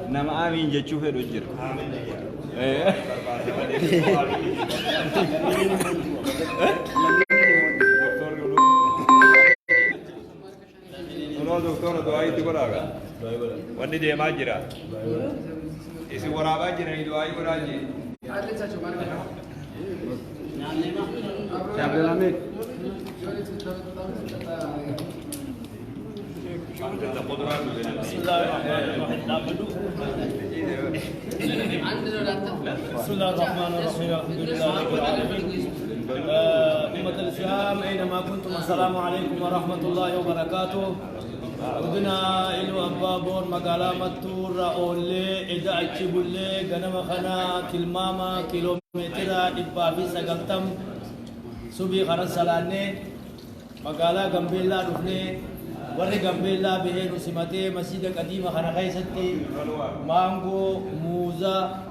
nama amin jechuu fedhu jira. Doktor doa itu berapa? Wani dia majira. Isi berapa aja nih doa itu aja. Siapa lagi? Bismillahirrahmanirrahim. أمة الإسلام أينما كنتم السلام عليكم ورحمة الله وبركاته. ودنا إلو أبابور مقالا مطور أولي إذا أجيبولي غنم خنا كلماما كيلومترا إبا في سقلتم سبي خرس سلاني مقالا غمبيلا رفني ورّي غمبيلا بهن سمتي مسجد قديمة خنا خيستي مانغو موزا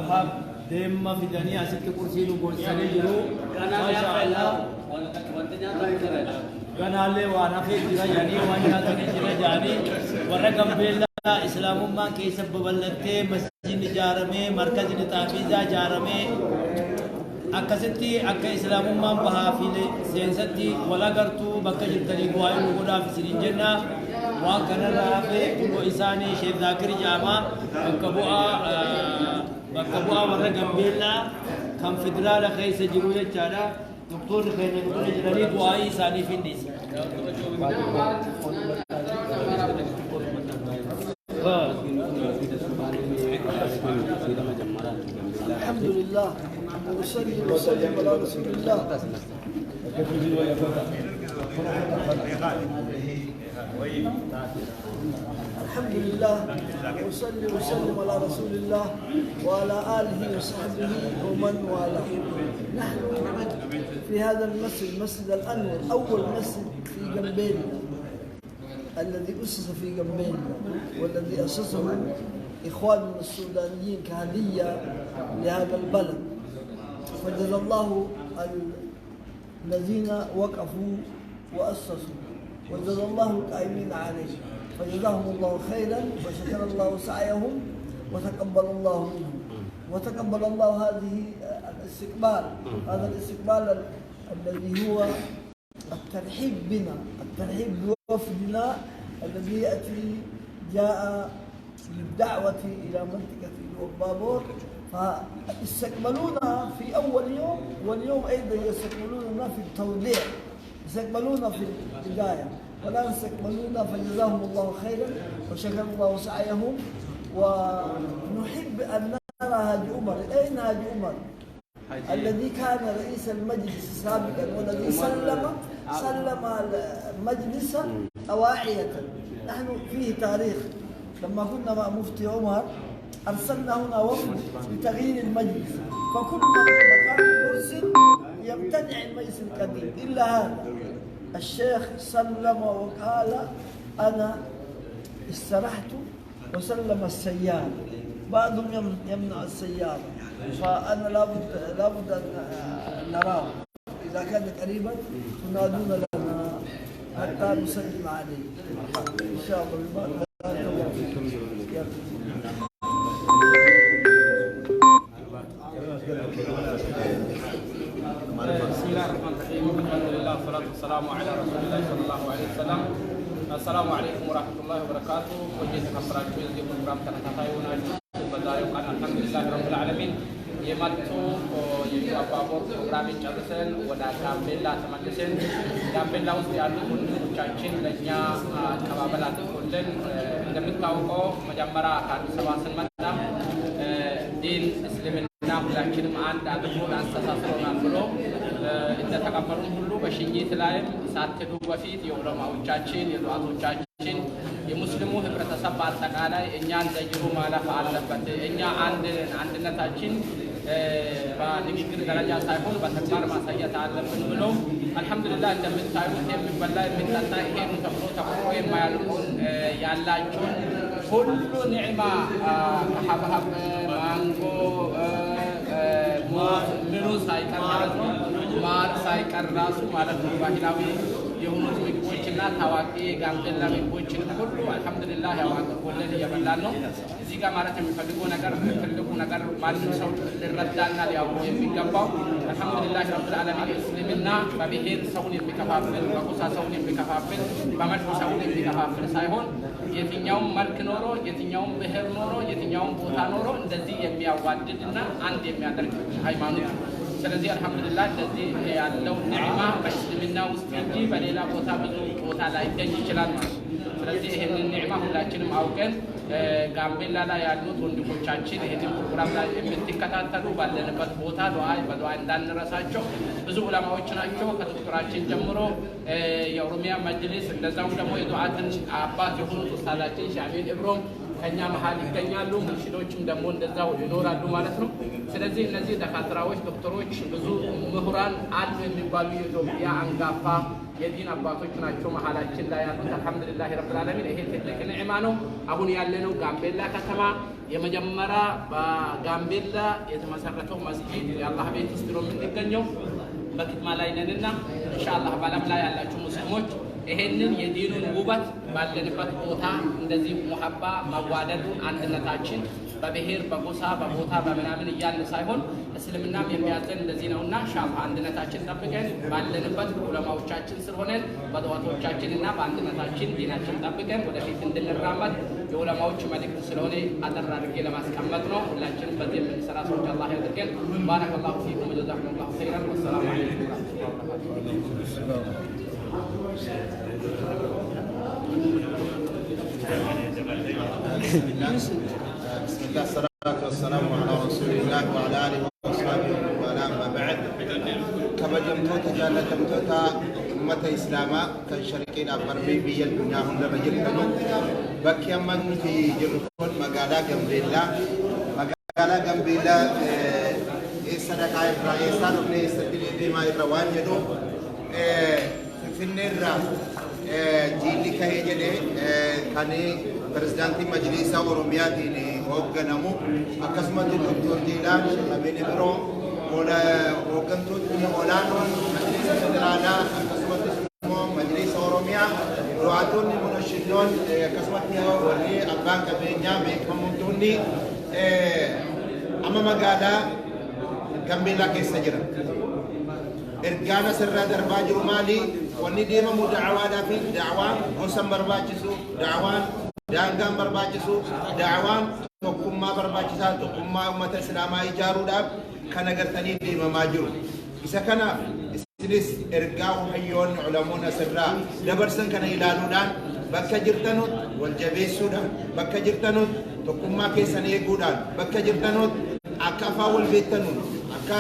هاب ديما في الدنيا ست كرسي وكرسي جرو ما شاء الله قنالي وانا في جرا يعني وانا تاني جرا جاني ورقم بيلا اسلام ما كي سبب لته مسجد جارمه مركز نتافيزا جارمه اكستي اك اسلام ما بحافل سينستي ولا غرتو بك جتني بواي غدا في سرنجنا وكان رافي كل انساني شيخ ذاكر جاما بكبوا ورقم بيلا كم فدرال خيس جرو يجانا دكتور خير دكتور جرالي دعائي ثاني في الناس الحمد لله وصلي وسلم على رسول الله. الحمد لله وصلي وسلم على رسول الله وعلى آله وصحبه ومن والاه. نحن في هذا المسجد مسجد الأنور أول مسجد في جنبين الذي أسس في جنبين والذي أسسه إخواننا السودانيين كهدية لهذا البلد. فجزا الله الذين وقفوا وأسسوا وجزا الله القائمين عليه فجزاهم الله خيرا وشكر الله سعيهم وتقبل الله منهم وتقبل الله هذه الاستقبال هذا الاستقبال الذي هو الترحيب بنا الترحيب بوفدنا الذي يأتي جاء للدعوة إلى منطقة بابور فاستقبلونا في أول يوم واليوم أيضا يستقبلوننا في التوديع يستقبلونا في البداية والآن استقبلونا فجزاهم الله خيرا وشكر الله سعيهم. ونحب أن نرى هاجي عمر. أين هاجي عمر الذي كان رئيس المجلس سابقا والذي سلم المجلس أواعية. نحن فيه تاريخ لما كنا مع مفتي عمر أرسلنا هنا وفد لتغيير المجلس فكل مكان يرسل يمتنع المجلس القديم إلا هذا الشيخ سلم وقال أنا استرحت وسلم السيارة. بعضهم يمنع السيارة فأنا لابد أن نراه إذا كان قريبا تنادون لنا حتى نسلم عليه إن شاء الله. بسم الله الرحمن الرحيم الحمد لله والصلاة والسلام على رسول الله صلى الله عليه وسلم. السلام عليكم ورحمة الله وبركاته. وجدت كفرات في البرنامج تنتهيون بداية الحمد لله رب العالمين. يمتو يجوا بابور برنامج جالسين ودا كامبيلا تمانجسين كامبيلا وسيادة كل مشاهدين لجنة كمابلات كلن دمت كاوكو مجمرة كان سباسن مدام دين إسلامنا لكن عند أدخول أساسنا كله إذا تكملون كله بشيء تلاهم ساتدو وفيت يوم أو تشين يدعو تشين يمسلمو هبرة سبعة تقالة إنيان تجرو مالا فعلا بس إنيا عندنا تشين فنقدر درجة سايفون بتكمل ما سيا تعلم منهم الحمد لله إن من سايفون هم من بلاد من تنتهي هم تفرو ما يلقون يلا يجون كل نعمة حب مانغو منو سايكان مال ሳይቀር ራሱ ማለት ነው ባህላዊ የሆኑት ምግቦችና ታዋቂ ጋምቤላ ምግቦችን ሁሉ አልሐምዱሊላህ ያው አቅርቦልን እየበላን ነው። እዚህ ጋር ማለት የሚፈልገው ነገር ትልቁ ነገር ማንም ሰው ሊረዳና ሊያውቁ የሚገባው አልሐምዱሊላህ ረብል ዓለሚን እስልምና በብሔር ሰውን የሚከፋፍል በጎሳ ሰውን የሚከፋፍል በመልክ ሰውን የሚከፋፍል ሳይሆን የትኛውም መልክ ኖሮ የትኛውም ብሔር ኖሮ የትኛውም ቦታ ኖሮ እንደዚህ የሚያዋድድና አንድ የሚያደርግ ሃይማኖት። ስለዚህ አልሐምዱሊላህ እንደዚህ ያለው ኒዕማ በእስልምና ውስጥ እንጂ በሌላ ቦታ ብዙ ቦታ ላይ ይገኝ ይችላል ማለት ነው። ስለዚህ ይህንን ኒዕማ ሁላችንም አውቀን ጋምቤላ ላይ ያሉት ወንድሞቻችን ይህንን ፕሮግራም ላይ የምትከታተሉ ባለንበት ቦታ በዱዓ እንዳንረሳቸው። ብዙ ዑለማዎች ናቸው ከዶክተራችን ጀምሮ የኦሮሚያ መጅሊስ እንደዛው ደግሞ የዱዓትን አባት የሆኑት ኡስታዛችን ሻሚል ኢብሮም ከኛ መሀል ይገኛሉ። ሙርሺዶችም ደግሞ እንደዛው ይኖራሉ ማለት ነው። ስለዚህ እነዚህ ደካትራዎች ዶክተሮች ብዙ ምሁራን አሉ የሚባሉ የኢትዮጵያ አንጋፋ የዲን አባቶች ናቸው መሀላችን ላይ ያሉት። አልሐምዱሊላህ ረብል ዓለሚን ይሄ ትልቅ ኒዕማ ነው። አሁን ያለነው ጋምቤላ ከተማ የመጀመሪያ በጋምቤላ የተመሰረተው መስጊድ የአላህ ቤት ውስጥ ነው የምንገኘው። በክትማ ላይ ነንና ኢንሻአላህ በዓለም ላይ ያላችሁ ሙስሊሞች ይሄንን የዲኑን ውበት ባለንበት ቦታ እንደዚህ ሙሐባ መዋደዱን አንድነታችን በብሔር በጎሳ በቦታ በምናምን እያልን ሳይሆን እስልምናም የሚያዘን እንደዚህ ነውና ኢንሻአላህ አንድነታችን ጠብቀን ባለንበት ዑለማዎቻችን ስር ሆነን በዱዓቶቻችንና በአንድነታችን ዲናችን ጠብቀን ወደፊት እንድንራመድ የዑለማዎች መልእክት ስለሆነ አጠር አድርጌ ለማስቀመጥ ነው። ሁላችንም በዚህ የምንሰራ ሰዎች አላህ ያድርገን። ባረከላሁ ፊኩም ወጀዛኩሙላሁ ኸይራን። ወሰላሙ ዐለይኩም ወረሕመቱላሂ ወበረካቱህ። بسم الله الصلاة والسلام على رسول الله وعلى آله وأصحابه وعلى ما بعد. كما جمتوتا جالة جمتوتا أمة إسلاما كان شركين أفرمي بيا الدنيا هم لرجل كنو بكي من في جرفون مقالا جنبيلا صدقاء إبراهيم صاروا يستدل بما يروان يدو في النرا جيلي كهيجلي كان برزدانتي مجلس أورومياتي هوغنامو أكسمت الدكتور جيلان شلبين برو ولا هوغنتوت أولانو مجلس فدرالا أكسمت مجلس أوروميا رواتون منشدون أكسمت وري أبان كبينيا بكمونتوني أما مقالا كمبيلا كيسجرا إرجانا سر درباج رومالي وني ديما مدعوانا في دعوان وسم برباجسو دعوان دانغام برباجسو دعوان تقوم برباجسا تقوم أمة الإسلام إيجارو داب كان قرتني ديما ماجرو إذا كان إسلس إرجاو حيون علمونا سرا دبرسن كان إلالو دان بكا جرتنوت والجبيسو دان بكا جرتنوت تقوم كيسان يقودان بكا جرتنوت أكافا والبيتنون أكا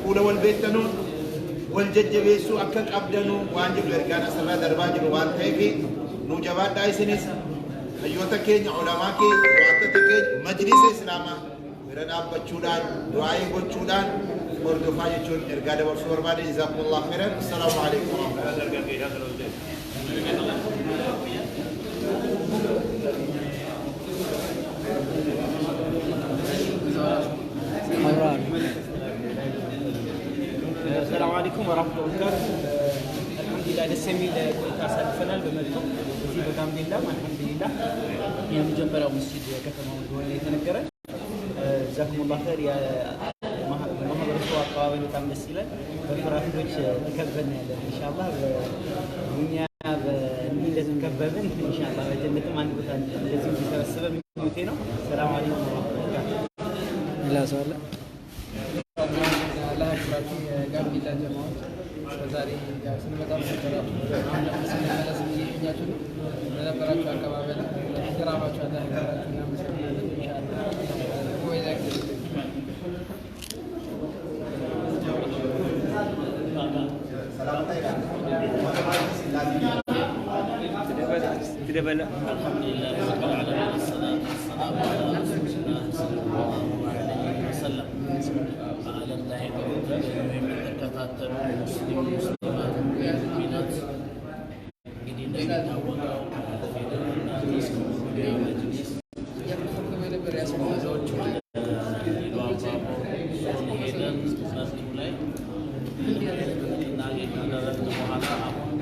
أولا والبيتنون والججبيسو أكا أبدنو وانجب لرقانا سرا درباجر وان تيفي نوجبات دايسنس حيوتا كين علماء كين وعطتا كين مجلس إسلاما ورد أبا چودان دعائي قد چودان وردفا يچون إرقاد ورسور بادي جزاكم الله خيرا. السلام عليكم ورحمة الله. السلام عليكم ورحمة الله وبركاته. الحمد لله لسمي لكويتا سالفنا بملكو وزي بغامبيلا الحمد لله يا مجمبرة ومسجد كتما ودوان يتنكرة. جزاكم الله خير يا محمد رسول قوابل وتعمل السيلة بفرافيوش تكبرنا إن شاء الله الدنيا بنين لازم كبابن إن شاء الله جنة ما نقول لازم نتوسل بموتينه. السلام عليكم ورحمة الله وبركاته. لا سؤال لا شرطي ጋምቤላ ጀማዓት በዛሬ ስንመጣ ለስንያቱን ለነበራችሁ አቀባበል ለተራባችሁ አላህ ይባርካችሁ እና መስገናለን ኢንሻአላህ ወይ ላክ تدبل الحمد لله رب العالمين والصلاة والسلام على رسول الله صلى الله عليه وسلم. على الله የሚከታተሉ ሙስሊም ሙስሊማት ሙእሚናት እንግዲህ እንደሚታወቀው ፌደራልና እስከ መጅሊስ ያስፈልጋቸው ሄደን ላይ ውይይት ካደረግን በኋላ አሁን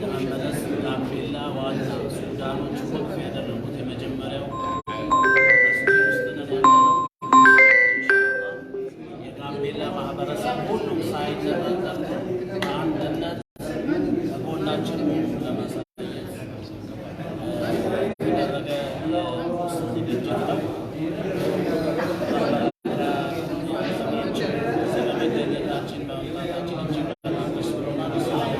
ለመመለስ ጋምቤላ ዋና ሱዳኖች ወቅፍ ያደረጉት የመጀመሪያው መስጂድ ውስጥ ነን ያለነው። ኢንሻአላህ የጋምቤላ ማህበረሰብ ሁሉም ሳይነጣጠል በአንድነት ከጎናችን ለማሳየት የተደረገ ዝግጅት ነው። ስለመገኘታችን በመምጣታችን እጅግ በጣም ደስ ብሎናል። ሰላም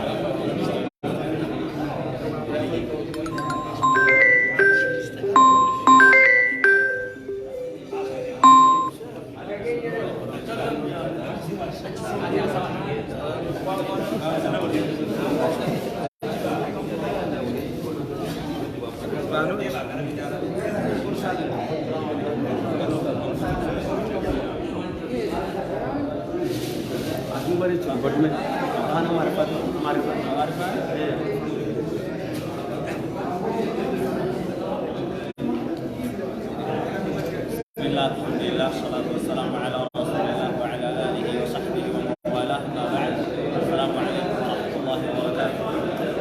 Bismillah, alhamdulillah, salatu wassalamu ala rasulillah wa ala alihi wa sahbihi wa mawalah. Ma ba'd. Assalamualaikum warahmatullahi wabarakatuh.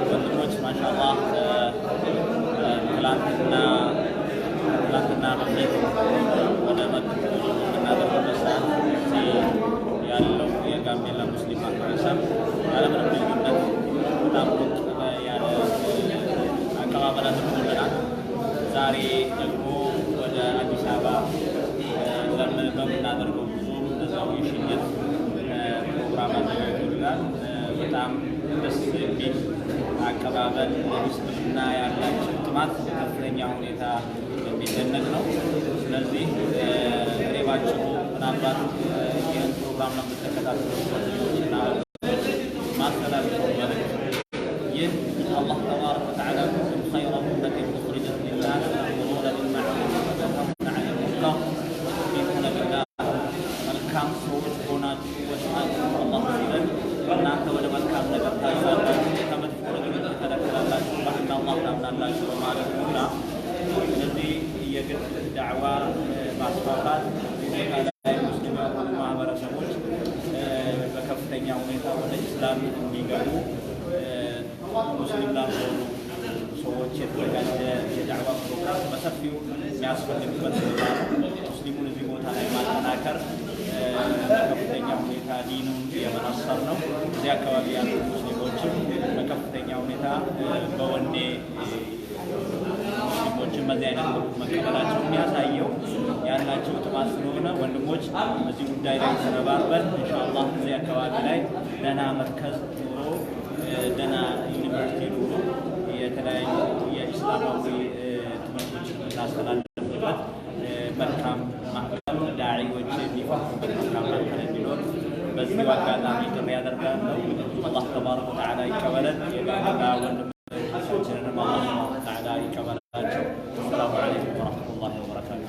ወንድሞች ማሻአላህ ትላንትና በፊት ወደ የምናደርገው ሰዓት ያለው የጋምቤላ ሙስሊም ማህበረሰብ ያለምንም ልዩነት በጣም ያለ አቀባበል አድርጎልናል። ዛሬ ደግሞ ወደ አዲስ አበባ በምናደርገው ጉዞ እዛው የሽኝት ፕሮግራም አዘጋጅቶልናል። በጣም ደስ የሚል አቀባበል ለሙስሊምና ያላቸው ጥማት በከፍተኛ ሁኔታ የሚደነቅ ነው። ስለዚህ እኔ ባጭሩ ምናልባት ይህን ፕሮግራም ለምትከታተሉ ጓደኞችና ማስተላለፈው መልእክት ይህ አላህ ተባረከ ወተዓላ ኩንቱም ኸይረ ኡመቲን ኡኽሪጀት ሊናስ ተእሙሩነ ቢልመዕሩፍ ወተንሀውነ ዐኒል ሙንከር ወቱእሚኑነ ቢላህ። መልካም ሰዎች ሆናችሁ ወጥታችሁ አላህ ሲለን እናንተ ወደ መልካም ነገር ታዛላችሁ፣ ከመጥፎ ነገር ትከለከላላችሁ፣ በአንድ አላህ ታምናላችሁ በማለት ነውና ስለዚህ የግድ ዳዕዋ ማስፋፋት ሁኔታ ላይ ሙስሊም የሆኑ ማህበረሰቦች በከፍተኛ ሁኔታ ወደ ኢስላም እንዲገቡ ሙስሊም ላልሆኑ ሰዎች የተዘጋጀ የዳዕዋ ፕሮግራም በሰፊው የሚያስፈልግበት ቦታ ነው። ሙስሊሙን እዚህ ቦታ ላይ ማጠናከር በከፍተኛ ሁኔታ ዲኑን የመነሰር ነው። እዚህ አካባቢ ያሉ ሙስሊሞችም በከፍተኛ ሁኔታ በወኔ ሙስሊሞችን በዚህ አይነት መቀበላቸው የሚያሳየው ያላቸው ጥማት ስለሆነ ወንድሞች በዚህ ጉዳይ ላይ ተረባርበን ኢንሻአላህ እዚህ አካባቢ ላይ ደህና መርከዝ ኑሮ ደህና ዩኒቨርሲቲ ኑሮ የተለያዩ የኢስላማዊ ትምህርቶችን የምናስተላልፍበት መልካም ማዕከል ዳዒዎች የሚፈቱበት መልካም ማዕከል እንዲኖር በዚሁ አጋጣሚ ጥሪ ያደርጋለሁ። አላህ ተባረከ ወተዓላ ይቀበለን። የጋራ ወንድሞቻችንንም አላህ ተባረከ ወተዓላ ይቀበላቸው። አሰላሙ አለይኩም ወረሕመቱላሂ ወበረካቱሁ።